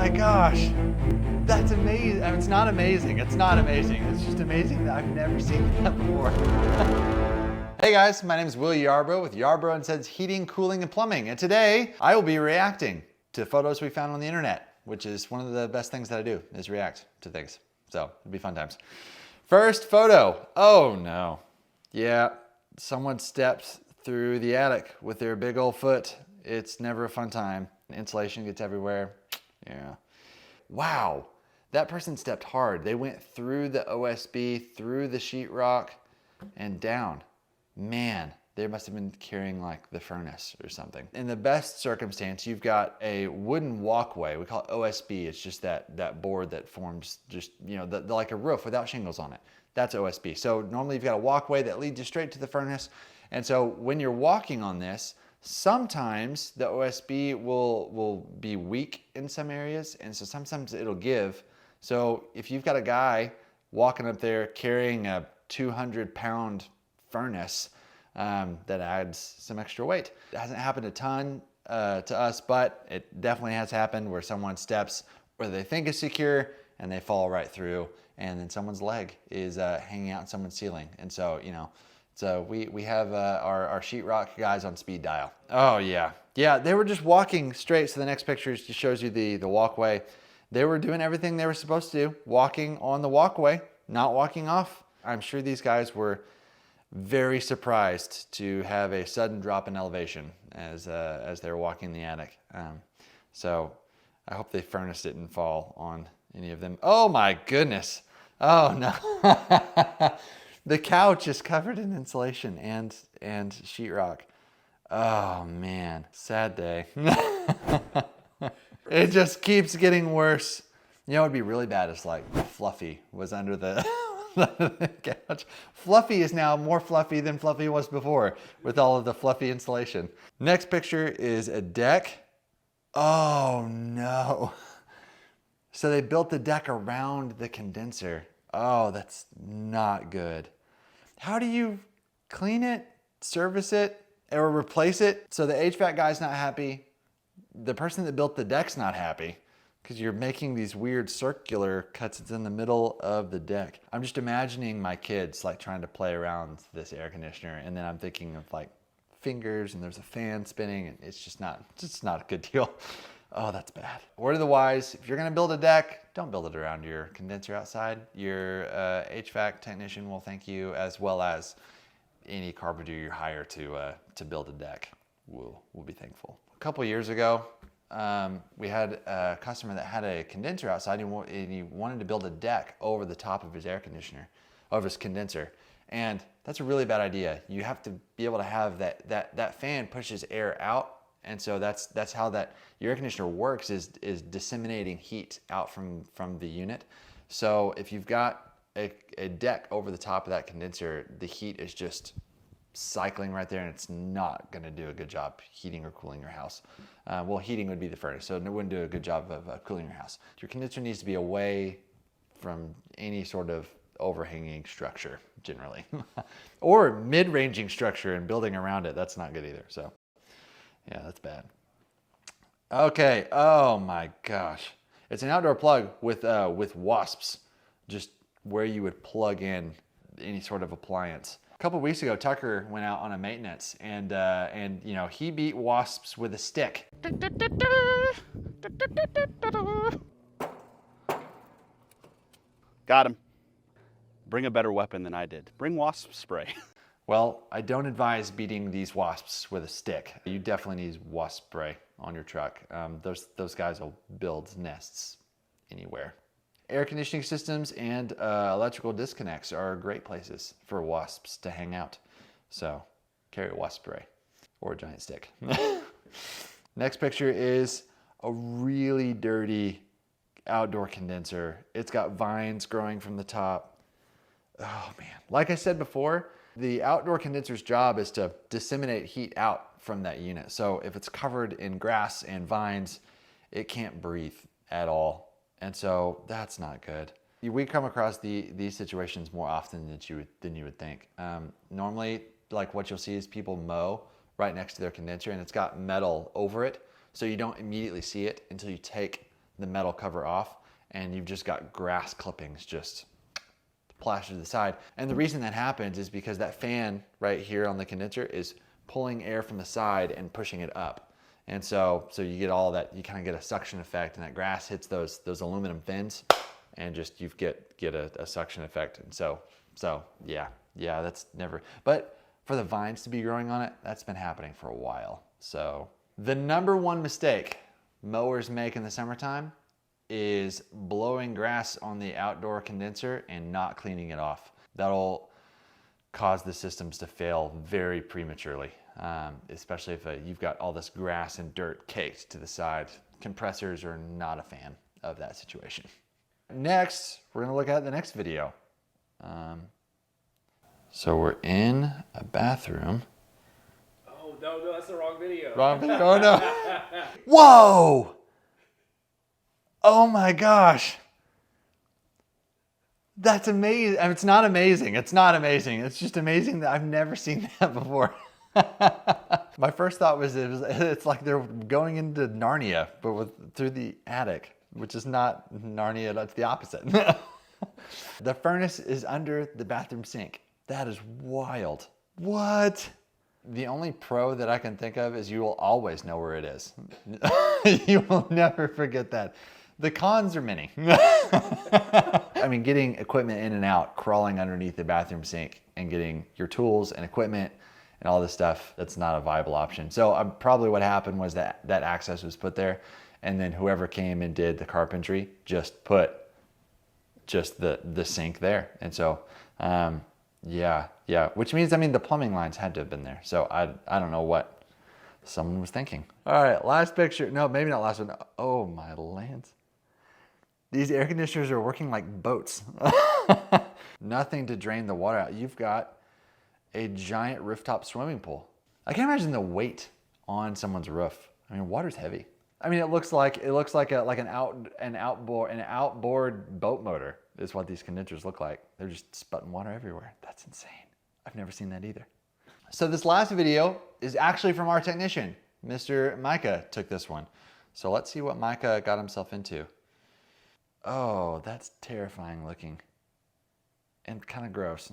my gosh. That's amazing. I mean, it's not amazing. It's not amazing. It's just amazing that I've never seen that before. Hey guys, my name is Will Yarbrough with Yarbrough & Sons Heating, Cooling, and Plumbing. And today I will be reacting to photos we found on the internet, which is one of the best things that I do, is react to things. So it'll be fun times. First photo. Oh no. Yeah, someone stepped through the attic with their big old foot. It's never a fun time. Insulation gets everywhere. Yeah. Wow. That person stepped hard. They went through the OSB, through the sheetrock, and down. Man, they must have been carrying like the furnace or something. In the best circumstance, you've got a wooden walkway. We call it OSB. It's just that board that forms just, you know, like a roof without shingles on it. That's OSB. So normally you've got a walkway that leads you straight to the furnace. And so when you're walking on this, sometimes the OSB will be weak in some areas. And so sometimes it'll give. So if you've got a guy walking up there carrying a 200-pound furnace, that adds some extra weight. It hasn't happened a ton to us, but it definitely has happened where someone steps where they think is secure and they fall right through, and then someone's leg is hanging out in someone's ceiling. And so, you know, so we have our sheetrock guys on speed dial. Oh yeah. Yeah, they were just walking straight. So the next picture just shows you the walkway. They were doing everything they were supposed to do, walking on the walkway, not walking off. I'm sure these guys were very surprised to have a sudden drop in elevation as they were walking the attic. So I hope the furnace didn't fall on any of them. Oh my goodness. Oh no. The couch is covered in insulation and sheetrock. Oh man, sad day. It just keeps getting worse. You know, it'd be really bad if like Fluffy was under the couch. Fluffy is now more fluffy than Fluffy was before with all of the fluffy insulation. Next picture is a deck. Oh no. So they built the deck around the condenser. Oh, that's not good. How do you clean it, service it, or replace it? So the HVAC guy's not happy. The person that built the deck's not happy, because you're making these weird circular cuts. It's in the middle of the deck. I'm just imagining my kids like trying to play around this air conditioner, and then I'm thinking of like fingers and there's a fan spinning, and it's just not a good deal. Oh, that's bad. Word of the wise, if you're gonna build a deck, don't build it around your condenser outside. Your HVAC technician will thank you, as well as any carpenter you hire to build a deck will be thankful. A couple years ago, we had a customer that had a condenser outside, and he wanted to build a deck over the top of his air conditioner, over his condenser. And that's a really bad idea. You have to be able to have that fan pushes air out. And so that's how your air conditioner works, is disseminating heat out from the unit. So if you've got a deck over the top of that condenser, the heat is just cycling right there, and it's not going to do a good job heating or cooling your house. Well, heating would be the furnace, so it wouldn't do a good job of cooling your house. Your condenser needs to be away from any sort of overhanging structure, generally. Or mid-ranging structure and building around it. That's not good either. So yeah, that's bad. Okay, oh my gosh. It's an outdoor plug with wasps, just where you would plug in any sort of appliance. A couple weeks ago, Tucker went out on a maintenance, and you know, he beat wasps with a stick. Got him. Bring a better weapon than I did. Bring wasp spray. Well, I don't advise beating these wasps with a stick. You definitely need wasp spray on your truck. Those guys will build nests anywhere. Air conditioning systems and electrical disconnects are great places for wasps to hang out. So carry a wasp spray or a giant stick. Next picture is a really dirty outdoor condenser. It's got vines growing from the top. Oh man, like I said before, the outdoor condenser's job is to disseminate heat out from that unit. So if it's covered in grass and vines, it can't breathe at all. And so that's not good. We come across these situations more often than you would think. Normally, like what you'll see is people mow right next to their condenser, and it's got metal over it, so you don't immediately see it until you take the metal cover off, and you've just got grass clippings just plastered to the side. And the reason that happens is because that fan right here on the condenser is pulling air from the side and pushing it up. And so you get all that, you kind of get a suction effect, and that grass hits those aluminum fins, and just you get a suction effect. And so yeah, that's never, but for the vines to be growing on it, that's been happening for a while. So the number one mistake mowers make in the summertime is blowing grass on the outdoor condenser and not cleaning it off. That'll cause the systems to fail very prematurely, especially if you've got all this grass and dirt caked to the side. Compressors are not a fan of that situation. Next, we're gonna look at the next video. So we're in a bathroom. Oh, no, that's the wrong video. Wrong video, oh no. Whoa! Oh my gosh. That's amazing. I mean, it's not amazing. It's not amazing. It's just amazing that I've never seen that before. My first thought was it's like they're going into Narnia, but through the attic, which is not Narnia, that's the opposite. The furnace is under the bathroom sink. That is wild. What? The only pro that I can think of is you will always know where it is. You will never forget that. The cons are many. I mean, getting equipment in and out, crawling underneath the bathroom sink and getting your tools and equipment and all this stuff, that's not a viable option. So probably what happened was that access was put there, and then whoever came and did the carpentry just put the sink there. And so, yeah, which means, I mean, the plumbing lines had to have been there. So I don't know what someone was thinking. All right, last picture. No, maybe not last one. Oh my lands. These air conditioners are working like boats. Nothing to drain the water out. You've got a giant rooftop swimming pool. I can't imagine the weight on someone's roof. I mean, water's heavy. I mean, it looks like an outboard boat motor is what these condensers look like. They're just sputting water everywhere. That's insane. I've never seen that either. So this last video is actually from our technician. Mr. Micah took this one. So let's see what Micah got himself into. Oh, that's terrifying looking and kind of gross.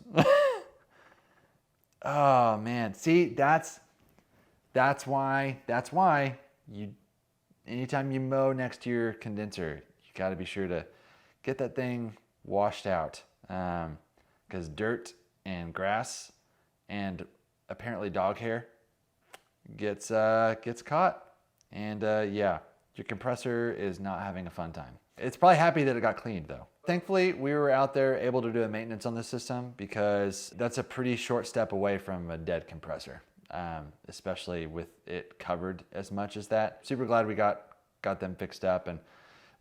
Oh man, see, that's why you, anytime you mow next to your condenser, you got to be sure to get that thing washed out, because dirt and grass and apparently dog hair gets caught, and yeah, your compressor is not having a fun time. It's probably happy that it got cleaned though. Thankfully, we were out there able to do a maintenance on this system, because that's a pretty short step away from a dead compressor, especially with it covered as much as that. Super glad we got them fixed up, and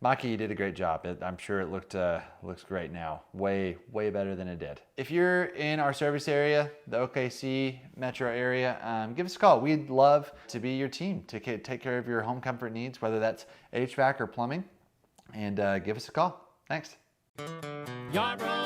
Maki did a great job. I'm sure it looks great now. Way better than it did. If you're in our service area, the OKC metro area, give us a call. We'd love to be your team to take care of your home comfort needs, whether that's HVAC or plumbing, and give us a call. Thanks. Yarbrough.